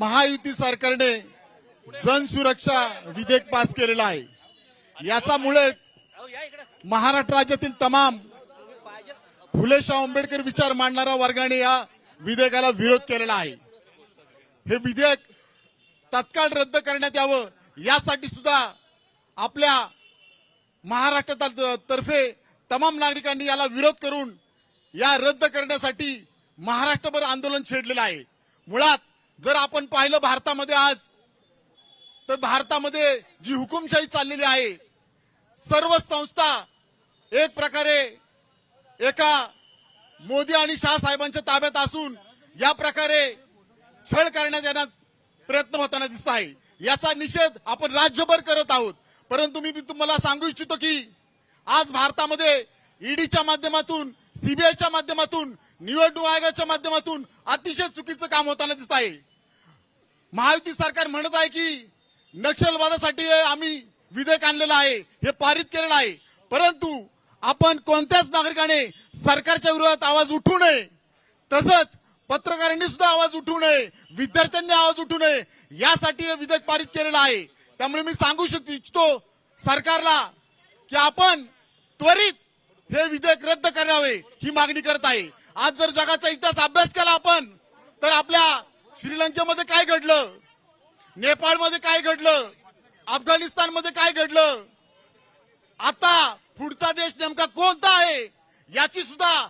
महायुती सरकारने जन सुरक्षा विधेयक पास केलेला आहे। याच्यामुळे महाराष्ट्र राज्यातील तमाम फुले शाह आंबेडकर विचार मांडणाऱ्या वर्गाने या विधेयकाला विरोध केलेला आहे। हे विधेयक तत्काळ रद्द करण्यात यावं यासाठी सुद्धा आपल्या महाराष्ट्रातर्फे तमाम नागरिकांनी याला विरोध करून या रद्द करण्यासाठी महाराष्ट्रभर आंदोलन छेडलेलं आहे। मुळात जर आपण पाहिलं भारतामध्ये आज, तर भारतामध्ये जी हुकुमशाही चाललेली आहे, सर्व संस्था एक प्रकारे एका मोदी आणि शाह साहेबांच्या ताब्यात असून या प्रकारे छळ करण्यात येण्यात प्रयत्न होताना दिसत आहे। याचा निषेध आपण राज्यभर करत आहोत। परंतु मी तुम्हाला सांगू इच्छितो की आज भारतामध्ये ईडीच्या माध्यमातून, सीबीआयच्या माध्यमातून, निवडणूक आयोगाच्या माध्यमातून अतिशय चुकीचं काम होताना दिसत आहे। महायुती सरकार म्हणत आहे की नक्षलवादासाठी आम्ही विधेयक आणलेलं आहे, हे पारित केलेलं आहे, परंतु आपण कोणत्याच नागरिकाने सरकारच्या विरोधात आवाज उठवू नये, तसंच पत्रकारांनी सुद्धा आवाज उठवू नये, विद्यार्थ्यांनी आवाज उठवू नये, यासाठी हे विधेयक पारित केलेलं आहे। त्यामुळे मी सांगू इच्छितो सरकारला की आपण त्वरित हे विधेयक रद्द करावे ही मागणी करत आहे। आज जर जगाचा इतिहास अभ्यास केला आपण, तर आपल्या श्रीलंकेमध्ये काय घडलं, नेपाळमध्ये काय घडलं, अफगाणिस्तानमध्ये काय घडलं, आता पुढचा देश नेमका कोणता आहे याची सुद्धा